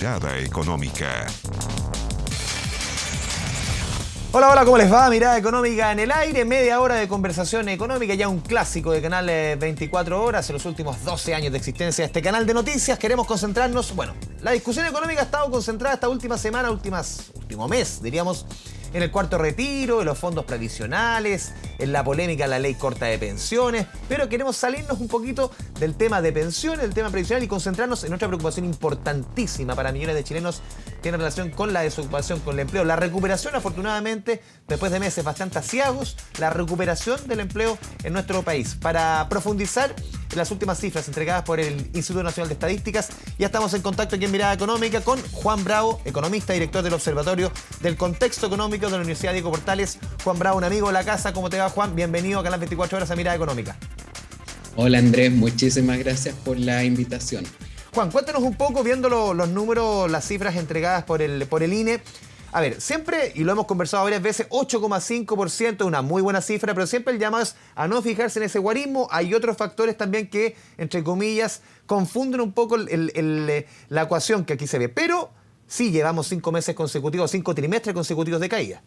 Mirada Económica. Hola, hola, ¿cómo les va? Mirada Económica en el aire, media hora de conversación económica, ya un clásico de Canal 24 Horas. En los últimos 12 años de existencia de este canal de noticias queremos concentrarnos, la discusión económica ha estado concentrada esta última semana, último mes, diríamos, en el cuarto retiro, en los fondos previsionales, en la polémica de la ley corta de pensiones, pero queremos salirnos un poquito del tema de pensiones, del tema previsional y concentrarnos en otra preocupación importantísima para millones de chilenos que tiene relación con la desocupación, con el empleo. La recuperación, afortunadamente, después de meses bastante asiagos, la recuperación del empleo en nuestro país. Para profundizar en las últimas cifras entregadas por el Instituto Nacional de Estadísticas, ya estamos en contacto aquí en Mirada Económica con Juan Bravo, economista, director del Observatorio del Contexto Económico de la Universidad Diego Portales. Juan Bravo, un amigo de la casa. ¿Cómo te va, Juan? Bienvenido a Canal 24 Horas a Mirada Económica. Hola Andrés, muchísimas gracias por la invitación. Juan, cuéntanos un poco, viendo los números, las cifras entregadas por el INE. A ver, siempre, y lo hemos conversado varias veces, 8,5% es una muy buena cifra, pero siempre el llamado es a no fijarse en ese guarismo. Hay otros factores también que, entre comillas, confunden un poco la ecuación que aquí se ve. Pero sí llevamos 5 meses consecutivos, 5 trimestres consecutivos de caída.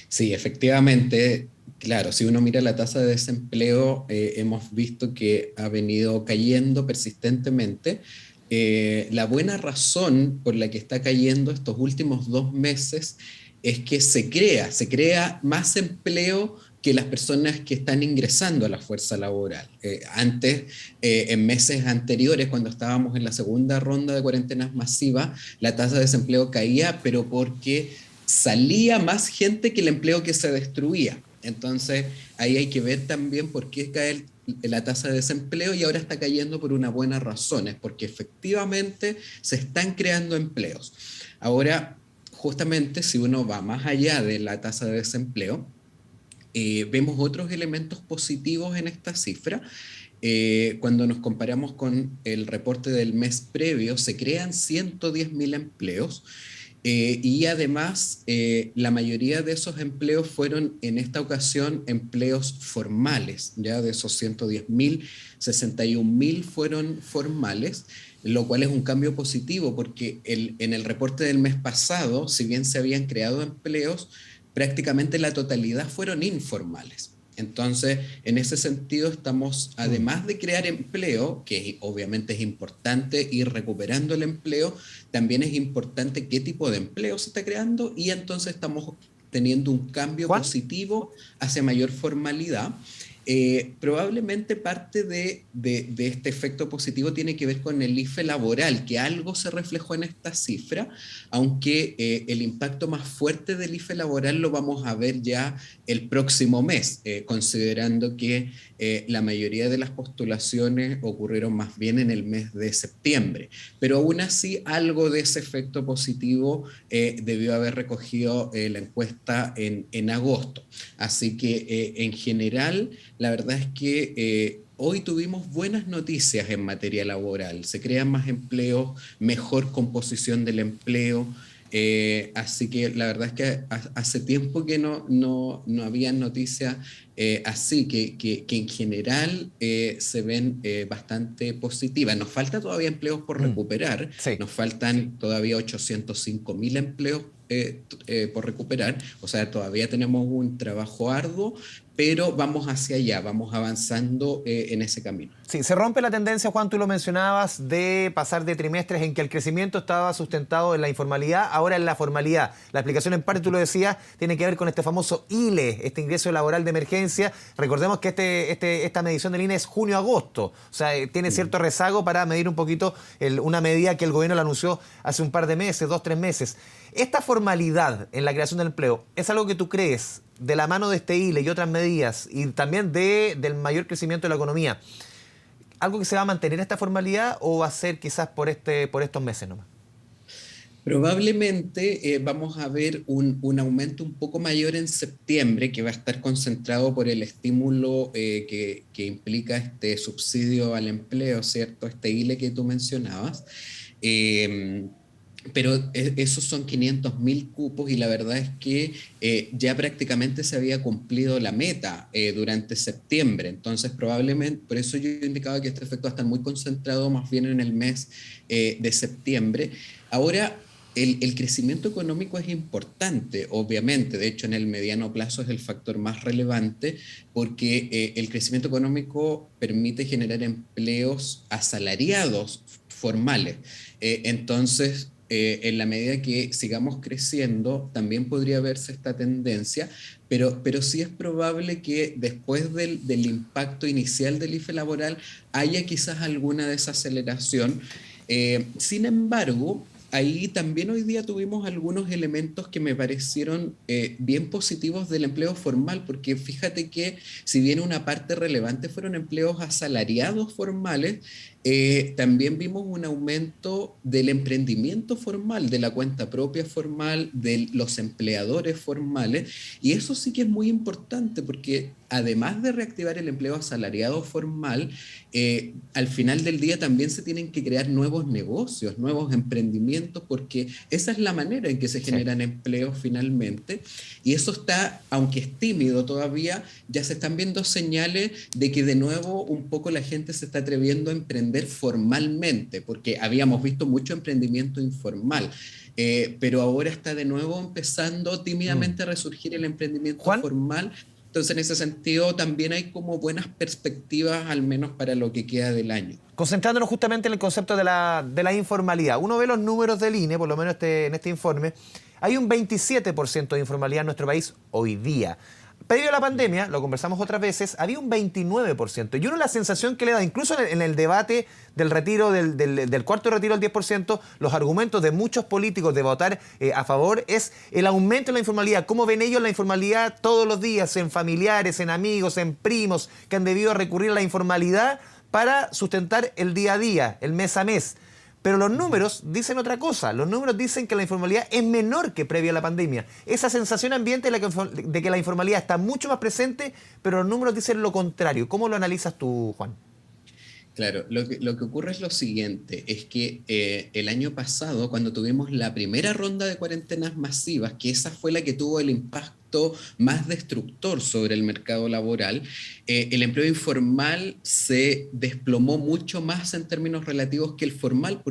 Sí, efectivamente, claro, si uno mira la tasa de desempleo, hemos visto que ha venido cayendo persistentemente. La buena razón por la que está cayendo estos últimos 2 meses es que se crea más empleo que las personas que están ingresando a la fuerza laboral. Antes, en meses anteriores, cuando estábamos en la segunda ronda de cuarentenas masivas, la tasa de desempleo caía, pero porque salía más gente que el empleo que se destruía. Entonces, ahí hay que ver también por qué cae la tasa de desempleo y ahora está cayendo por una buena razón, es porque efectivamente se están creando empleos. Ahora, justamente, si uno va más allá de la tasa de desempleo, vemos otros elementos positivos en esta cifra. Cuando nos comparamos con el reporte del mes previo, se crean 110.000 empleos. Y además, la mayoría de esos empleos fueron en esta ocasión empleos formales, ya de esos 110.000, 61.000 fueron formales, lo cual es un cambio positivo porque en el reporte del mes pasado, si bien se habían creado empleos, prácticamente la totalidad fueron informales. Entonces, en ese sentido estamos, además de crear empleo, que obviamente es importante ir recuperando el empleo, también es importante qué tipo de empleo se está creando y entonces estamos teniendo un cambio Juan, positivo hacia mayor formalidad. Probablemente parte de este efecto positivo tiene que ver con el IFE laboral, que algo se reflejó en esta cifra, aunque el impacto más fuerte del IFE laboral lo vamos a ver ya el próximo mes, considerando que la mayoría de las postulaciones ocurrieron más bien en el mes de septiembre. Pero aún así, algo de ese efecto positivo debió haber recogido la encuesta en agosto. Así que en general, la verdad es que hoy tuvimos buenas noticias en materia laboral. Se crean más empleos, mejor composición del empleo. Así que la verdad es que hace tiempo que no había noticias así, que en general se ven bastante positivas. Nos falta todavía empleos por recuperar, sí. nos faltan todavía 805.000 empleos por recuperar, o sea, todavía tenemos un trabajo arduo, pero vamos hacia allá, vamos avanzando en ese camino. Sí, se rompe la tendencia, Juan, tú lo mencionabas, de pasar de trimestres en que el crecimiento estaba sustentado en la informalidad, ahora en la formalidad. La explicación, en parte, tú lo decías, tiene que ver con este famoso ILE, este ingreso laboral de emergencia. Recordemos que esta medición del INE es junio-agosto, o sea, tiene cierto rezago para medir un poquito una medida que el gobierno la anunció hace un par de meses, 2, 3 meses. Esta formalidad en la creación del empleo, ¿es algo que tú crees, de la mano de este ILE y otras medidas, y también del mayor crecimiento de la economía, algo que se va a mantener esta formalidad o va a ser quizás por estos meses nomás? Probablemente vamos a ver un aumento un poco mayor en septiembre, que va a estar concentrado por el estímulo que implica este subsidio al empleo, ¿cierto? Este ILE que tú mencionabas. pero esos son 500.000 cupos y la verdad es que ya prácticamente se había cumplido la meta durante septiembre. Entonces, probablemente, por eso yo indicaba que este efecto va a estar muy concentrado más bien en el mes de septiembre. Ahora, el crecimiento económico es importante, obviamente. De hecho, en el mediano plazo es el factor más relevante porque el crecimiento económico permite generar empleos asalariados formales. Entonces, en la medida que sigamos creciendo, también podría verse esta tendencia, pero sí es probable que después del impacto inicial del IFE laboral haya quizás alguna desaceleración. Sin embargo, ahí también hoy día tuvimos algunos elementos que me parecieron bien positivos del empleo formal, porque fíjate que si bien una parte relevante fueron empleos asalariados formales, también vimos un aumento del emprendimiento formal, de la cuenta propia formal, de los empleadores formales, y eso sí que es muy importante porque además de reactivar el empleo asalariado formal, al final del día también se tienen que crear nuevos negocios, nuevos emprendimientos, porque esa es la manera en que se generan empleos finalmente, y eso está, aunque es tímido todavía, ya se están viendo señales de que de nuevo un poco la gente se está atreviendo a emprender formalmente, porque habíamos visto mucho emprendimiento informal, pero ahora está de nuevo empezando tímidamente a resurgir el emprendimiento Juan, formal. Entonces, en ese sentido, también hay como buenas perspectivas, al menos para lo que queda del año. concentrándonos justamente en el concepto de la informalidad. Uno ve los números del INE, por lo menos en este informe, hay un 27% de informalidad en nuestro país hoy día. Previo a la pandemia, lo conversamos otras veces, había un 29%. Y uno la sensación que le da, incluso en el debate del retiro, del cuarto retiro al 10%, los argumentos de muchos políticos de votar a favor es el aumento de la informalidad. ¿Cómo ven ellos la informalidad todos los días en familiares, en amigos, en primos que han debido recurrir a la informalidad para sustentar el día a día, el mes a mes? Pero los números dicen otra cosa. Los números dicen que la informalidad es menor que previo a la pandemia. Esa sensación ambiente de que la informalidad está mucho más presente, pero los números dicen lo contrario. ¿Cómo lo analizas tú, Juan? Claro, lo que ocurre es lo siguiente, es que el año pasado, cuando tuvimos la primera ronda de cuarentenas masivas, que esa fue la que tuvo el impacto más destructor sobre el mercado laboral, el empleo informal se desplomó mucho más en términos relativos que el formal,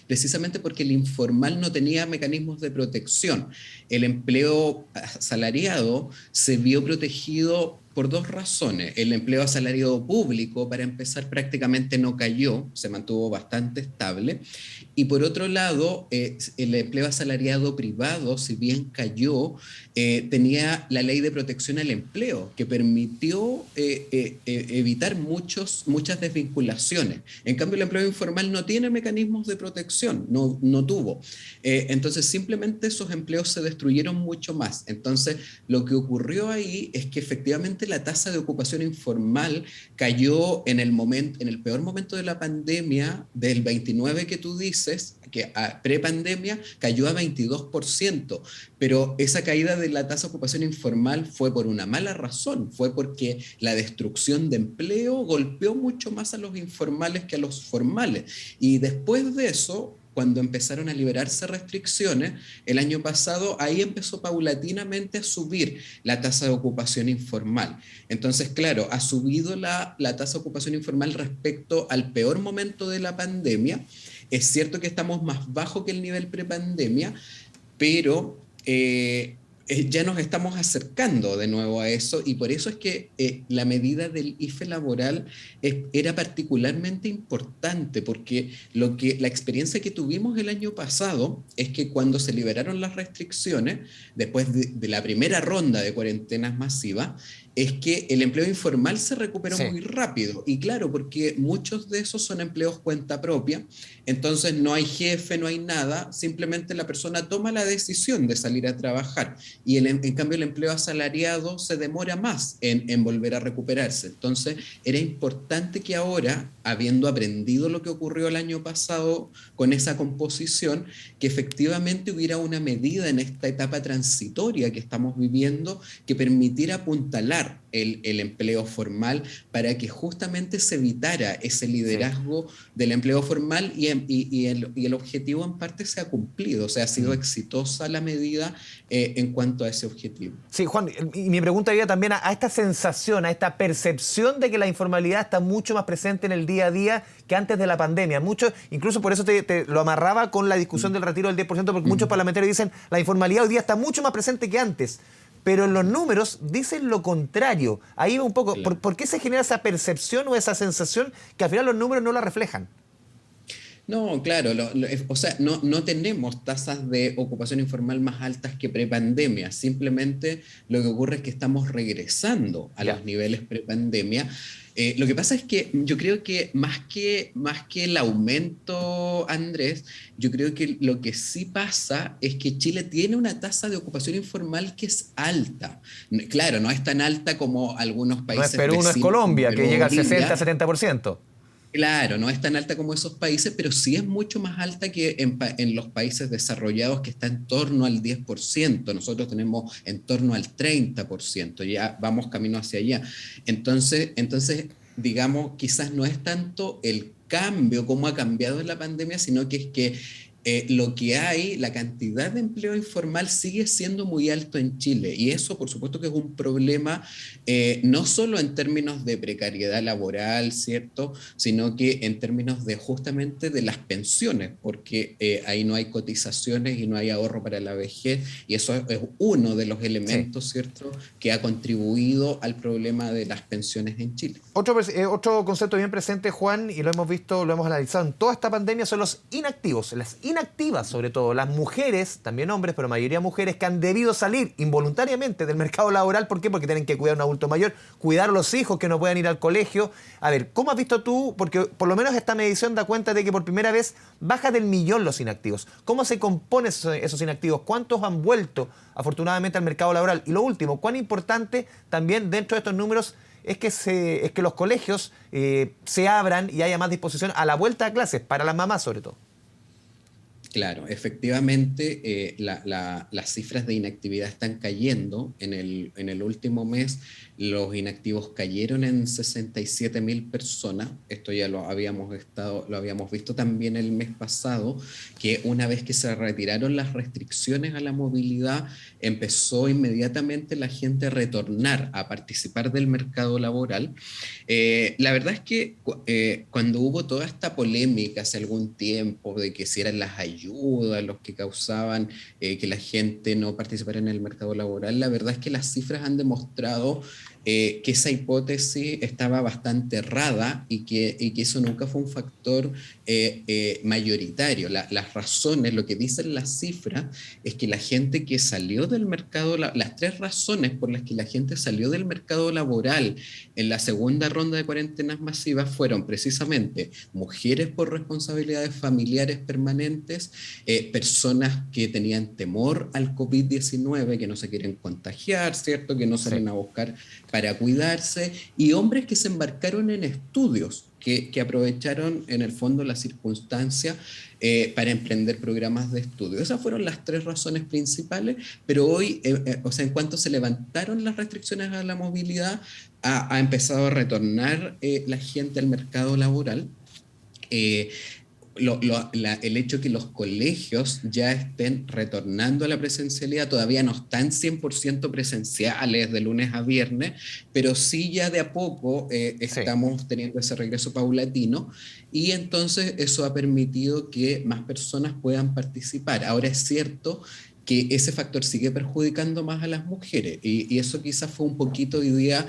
precisamente porque el informal no tenía mecanismos de protección. El empleo asalariado se vio protegido por dos razones. El empleo asalariado público, para empezar, prácticamente no cayó, se mantuvo bastante estable. Y por otro lado, el empleo asalariado privado, si bien cayó, tenía la ley de protección al empleo, que permitió evitar muchas desvinculaciones. En cambio, el empleo informal no tiene mecanismos de protección, no tuvo. Entonces, simplemente esos empleos se destruyeron mucho más. Entonces, lo que ocurrió ahí es que efectivamente la tasa de ocupación informal cayó en el peor momento de la pandemia, del 29 que tú dices, que pre-pandemia cayó a 22%, pero esa caída de la tasa de ocupación informal fue por una mala razón, fue porque la destrucción de empleo golpeó mucho más a los informales que a los formales. Y después de eso, cuando empezaron a liberarse restricciones, el año pasado, ahí empezó paulatinamente a subir la tasa de ocupación informal. Entonces, claro, ha subido la tasa de ocupación informal respecto al peor momento de la pandemia. Es cierto que estamos más bajo que el nivel prepandemia, pero ya nos estamos acercando de nuevo a eso, y por eso es que la medida del IFE laboral era particularmente importante, porque la experiencia que tuvimos el año pasado es que cuando se liberaron las restricciones, después de la primera ronda de cuarentenas masivas, es que el empleo informal se recuperó muy rápido. Y claro, porque muchos de esos son empleos cuenta propia, entonces no hay jefe, no hay nada, simplemente la persona toma la decisión de salir a trabajar. Y en cambio el empleo asalariado se demora más en volver a recuperarse. Entonces era importante que ahora, habiendo aprendido lo que ocurrió el año pasado con esa composición, que efectivamente hubiera una medida en esta etapa transitoria que estamos viviendo que permitiera apuntalar mejorar el empleo formal para que justamente se evitara ese liderazgo del empleo formal y el objetivo en parte se ha cumplido, o sea, ha sido exitosa la medida en cuanto a ese objetivo. Sí, Juan, y mi pregunta iba también a esta sensación, a esta percepción de que la informalidad está mucho más presente en el día a día que antes de la pandemia. Muchos, incluso por eso te lo amarraba con la discusión del retiro del 10%, porque muchos parlamentarios dicen la informalidad hoy día está mucho más presente que antes. Pero en los números dicen lo contrario. Ahí va un poco. Claro. ¿Por qué se genera esa percepción o esa sensación que al final los números no la reflejan? No, claro, o sea, no tenemos tasas de ocupación informal más altas que prepandemia, simplemente lo que ocurre es que estamos regresando a los niveles prepandemia. Lo que pasa es que yo creo que más que el aumento, Andrés, yo creo que lo que sí pasa es que Chile tiene una tasa de ocupación informal que es alta. Claro, no es tan alta como algunos países No es Perú, no es vecinos, Colombia, Perú, que llega al Bolivia. 60-70%. Claro, no es tan alta como esos países, pero sí es mucho más alta que en los países desarrollados, que está en torno al 10%. Nosotros tenemos en torno al 30%, ya vamos camino hacia allá. Entonces, digamos, quizás no es tanto el cambio, como ha cambiado en la pandemia, sino que es que lo que hay, la cantidad de empleo informal sigue siendo muy alto en Chile, y eso por supuesto que es un problema, no solo en términos de precariedad laboral, ¿cierto?, sino que en términos de justamente de las pensiones, porque ahí no hay cotizaciones y no hay ahorro para la vejez, y eso es uno de los elementos, ¿cierto?, que ha contribuido al problema de las pensiones en Chile. Otro concepto bien presente, Juan, y lo hemos visto, lo hemos analizado en toda esta pandemia, son los inactivos, las inactivas sobre todo, las mujeres, también hombres, pero mayoría mujeres, que han debido salir involuntariamente del mercado laboral. ¿Por qué? Porque tienen que cuidar a un adulto mayor, cuidar a los hijos que no puedan ir al colegio. A ver, ¿cómo has visto tú? Porque por lo menos esta medición da cuenta de que por primera vez baja del millón los inactivos. ¿Cómo se componen esos inactivos? ¿Cuántos han vuelto afortunadamente al mercado laboral? Y lo último, ¿cuán importante también dentro de estos números es que los colegios se abran y haya más disposición a la vuelta a clases, para las mamás sobre todo? Claro, efectivamente, las cifras de inactividad están cayendo. En el último mes los inactivos cayeron en 67.000 personas. Esto ya lo habíamos visto también el mes pasado, que una vez que se retiraron las restricciones a la movilidad, empezó inmediatamente la gente a retornar a participar del mercado laboral. La verdad es que cuando hubo toda esta polémica hace algún tiempo de que si eran las ayudas los que causaban que la gente no participara en el mercado laboral, la verdad es que las cifras han demostrado que esa hipótesis estaba bastante errada y que eso nunca fue un factor mayoritario. Las razones, lo que dicen las cifras, es que la gente que salió del mercado, las tres razones por las que la gente salió del mercado laboral en la segunda ronda de cuarentenas masivas fueron precisamente mujeres por responsabilidades familiares permanentes, personas que tenían temor al COVID-19, que no se quieren contagiar, ¿cierto?, que no salen a buscar para cuidarse, y hombres que se embarcaron en estudios, que aprovecharon en el fondo la circunstancia para emprender programas de estudio. Esas fueron las tres razones principales, pero hoy, o sea, en cuanto se levantaron las restricciones a la movilidad, ha empezado a retornar la gente al mercado laboral. El hecho de que los colegios ya estén retornando a la presencialidad, todavía no están 100% presenciales de lunes a viernes, pero sí ya de a poco estamos teniendo ese regreso paulatino, y entonces eso ha permitido que más personas puedan participar. Ahora es cierto que ese factor sigue perjudicando más a las mujeres, y eso quizás fue un poquito hoy día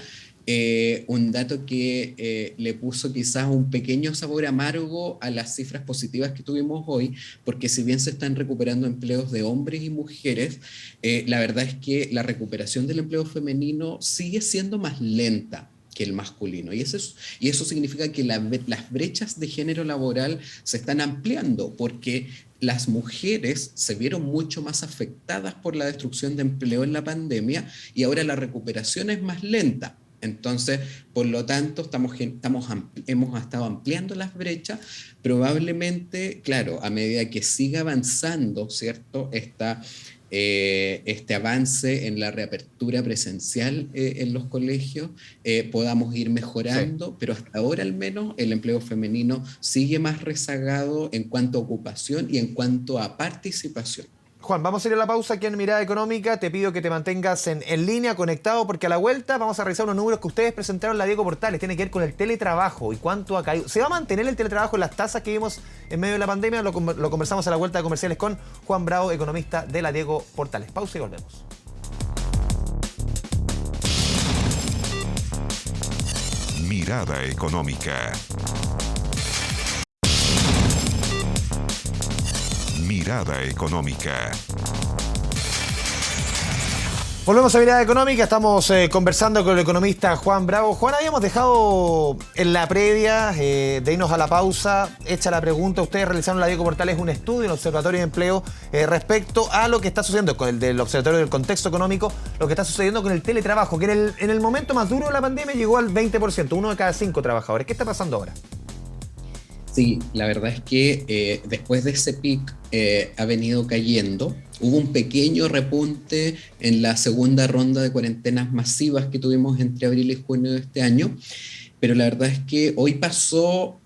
un dato que le puso quizás un pequeño sabor amargo a las cifras positivas que tuvimos hoy, porque si bien se están recuperando empleos de hombres y mujeres, la verdad es que la recuperación del empleo femenino sigue siendo más lenta que el masculino, y eso significa que las brechas de género laboral se están ampliando, porque las mujeres se vieron mucho más afectadas por la destrucción de empleo en la pandemia, y ahora la recuperación es más lenta. Entonces, por lo tanto, hemos estado ampliando las brechas. Probablemente, claro, a medida que siga avanzando, ¿cierto?, este avance en la reapertura presencial en los colegios, podamos ir mejorando, Sí. pero hasta ahora al menos el empleo femenino sigue más rezagado en cuanto a ocupación y en cuanto a participación. Juan, vamos a ir a la pausa aquí en Mirada Económica. Te pido que te mantengas en línea, conectado, porque a la vuelta vamos a revisar unos números que ustedes presentaron en la Diego Portales. Tiene que ver con el teletrabajo y cuánto ha caído. ¿Se va a mantener el teletrabajo en las tasas que vimos en medio de la pandemia? Lo conversamos a la vuelta de comerciales con Juan Bravo, economista de la Diego Portales. Pausa y volvemos. Mirada Económica. Mirada Económica. Volvemos a Mirada Económica, estamos conversando con el economista Juan Bravo. Juan, habíamos dejado en la previa de irnos a la pausa, hecha la pregunta, ustedes realizaron en la Diego Portales un estudio en el Observatorio de Empleo respecto a lo que está sucediendo con el del Observatorio del Contexto Económico, lo que está sucediendo con el teletrabajo, que en el momento más duro de la pandemia llegó al 20%, 1 de cada 5 trabajadores. ¿Qué está pasando ahora? Sí, la verdad es que después de ese pic ha venido cayendo. Hubo un pequeño repunte en la segunda ronda de cuarentenas masivas que tuvimos entre abril y junio de este año, pero la verdad es que hoy pasó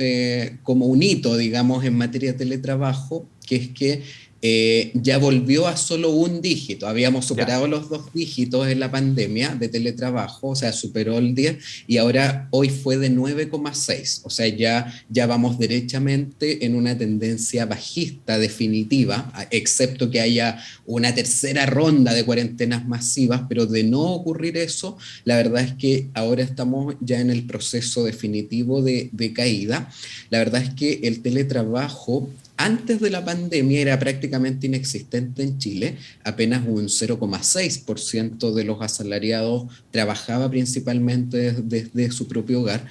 como un hito, digamos, en materia de teletrabajo, que es que ya volvió a solo un dígito. Habíamos superado los 2 dígitos en la pandemia de teletrabajo, o sea, superó el 10 y ahora hoy fue de 9,6. O sea, ya vamos derechamente en una tendencia bajista definitiva, excepto que haya una tercera ronda de cuarentenas masivas, pero de no ocurrir eso, la verdad es que ahora estamos ya en el proceso definitivo de caída. La verdad es que el teletrabajo antes de la pandemia era prácticamente inexistente en Chile, apenas un 0,6% de los asalariados trabajaba principalmente desde su propio hogar,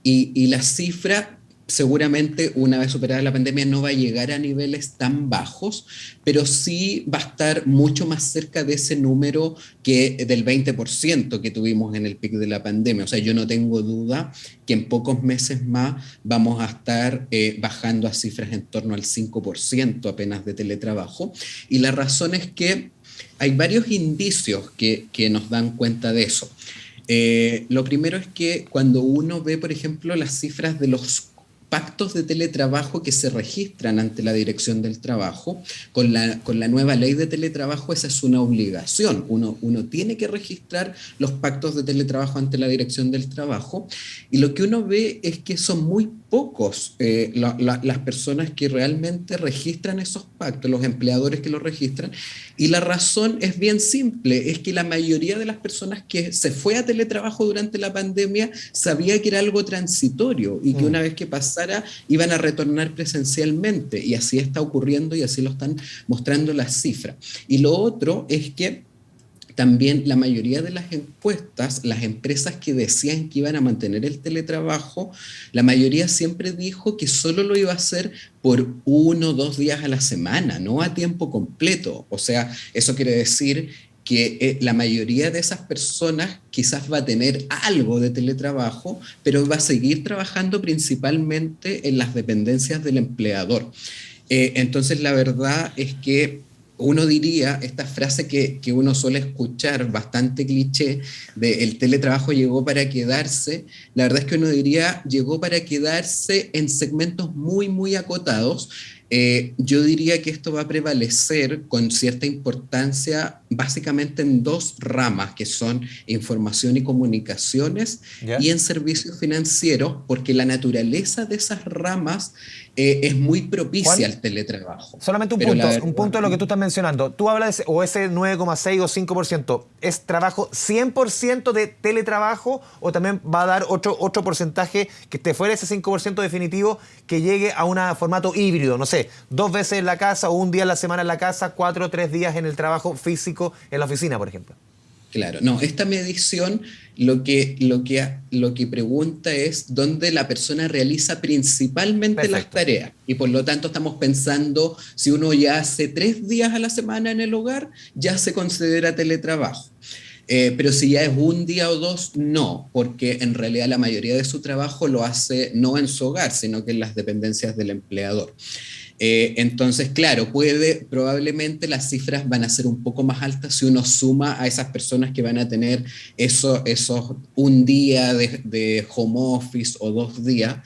y la cifra seguramente una vez superada la pandemia no va a llegar a niveles tan bajos, pero sí va a estar mucho más cerca de ese número que del 20% que tuvimos en el pic de la pandemia. O sea, yo no tengo duda que en pocos meses más vamos a estar bajando a cifras en torno al 5% apenas de teletrabajo. Y la razón es que hay varios indicios que nos dan cuenta de eso. Lo primero es que cuando uno ve, por ejemplo, las cifras de los pactos de teletrabajo que se registran ante la Dirección del Trabajo, con la nueva ley de teletrabajo esa es una obligación. Uno tiene que registrar los pactos de teletrabajo ante la Dirección del Trabajo, y lo que uno ve es que son muy pocos las personas que realmente registran esos pactos, los empleadores que los registran, y la razón es bien simple, es que la mayoría de las personas que se fue a teletrabajo durante la pandemia sabía que era algo transitorio y que una vez que pasara iban a retornar presencialmente, y así está ocurriendo y así lo están mostrando las cifras. Y lo otro es que también la mayoría de las encuestas, las empresas que decían que iban a mantener el teletrabajo, la mayoría siempre dijo que solo lo iba a hacer por 1 o 2 días a la semana, no a tiempo completo. O sea, eso quiere decir que la mayoría de esas personas quizás va a tener algo de teletrabajo, pero va a seguir trabajando principalmente en las dependencias del empleador. Entonces, la verdad es que uno diría, esta frase que uno suele escuchar, bastante cliché, de el teletrabajo llegó para quedarse, la verdad es que uno diría, llegó para quedarse en segmentos muy, muy acotados. Yo diría que esto va a prevalecer con cierta importancia básicamente en 2 ramas, que son información y comunicaciones, y en servicios financieros, porque la naturaleza de esas ramas es muy propicia al teletrabajo. Solamente un punto de lo que tú estás mencionando. Tú hablas o ese 9,6 o 5%, ¿es trabajo 100% de teletrabajo o también va a dar otro porcentaje que esté fuera ese 5% definitivo que llegue a un formato híbrido? No sé, 2 veces en la casa o 1 día a la semana en la casa, 4 o 3 días en el trabajo físico en la oficina, por ejemplo. Claro, no, esta medición lo que pregunta es dónde la persona realiza principalmente las tareas, y por lo tanto estamos pensando, si uno ya hace 3 días a la semana en el hogar, ya se considera teletrabajo. Pero si ya es 1 día o 2, no, porque en realidad la mayoría de su trabajo lo hace no en su hogar, sino que en las dependencias del empleador. Entonces, claro, probablemente las cifras van a ser un poco más altas si uno suma a esas personas que van a tener esos un día de home office o 2 días.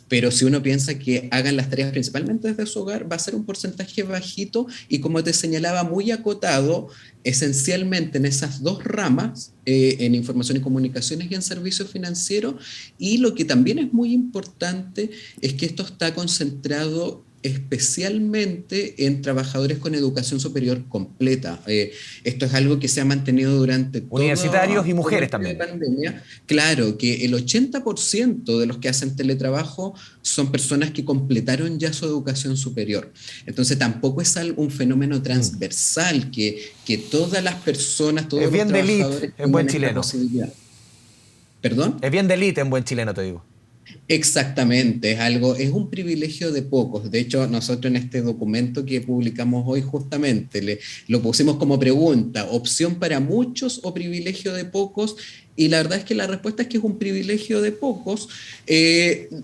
Pero si uno piensa que hagan las tareas principalmente desde su hogar, va a ser un porcentaje bajito y, como te señalaba, muy acotado, esencialmente en esas 2 ramas, en información y comunicaciones y en servicios financieros. Y lo que también es muy importante es que esto está concentrado especialmente en trabajadores con educación superior completa. Esto es algo que se ha mantenido durante universitarios y mujeres también. La pandemia. Claro, que el 80% de los que hacen teletrabajo son personas que completaron ya su educación superior. Entonces tampoco es un fenómeno transversal que todas las personas, todos los trabajadores... Es bien de élite en buen chileno. ¿Perdón? Es bien de élite en buen chileno, te digo. Exactamente, es un privilegio de pocos. De hecho, nosotros en este documento que publicamos hoy justamente lo pusimos como pregunta: ¿opción para muchos o privilegio de pocos? Y la verdad es que la respuesta es que es un privilegio de pocos.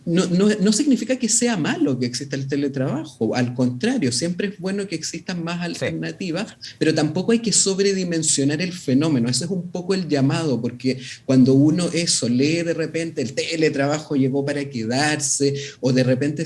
No significa que sea malo que exista el teletrabajo, al contrario, siempre es bueno que existan más alternativas, pero tampoco hay que sobredimensionar el fenómeno. Ese es un poco el llamado, porque cuando uno lee de repente el teletrabajo llegó para quedarse, o de repente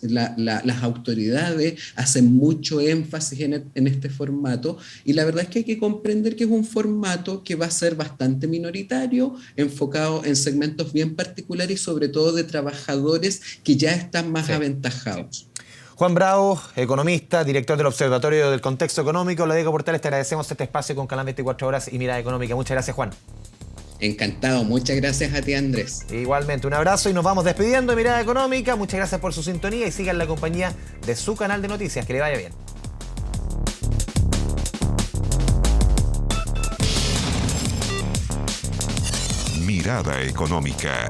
las autoridades hacen mucho énfasis en este formato, y la verdad es que hay que comprender que es un formato que va a ser bastante minoritario, enfocado en segmentos bien particulares y sobre todo de trabajadores que ya están más aventajados. Juan Bravo, economista, director del Observatorio del Contexto Económico, La Diego Portales, te agradecemos este espacio con Canal 24 Horas y Mirada Económica. Muchas gracias, Juan. Encantado, muchas gracias a ti, Andrés. Igualmente, un abrazo y nos vamos despidiendo de Mirada Económica. Muchas gracias por su sintonía y sigan la compañía de su canal de noticias. Que le vaya bien. Mirada Económica.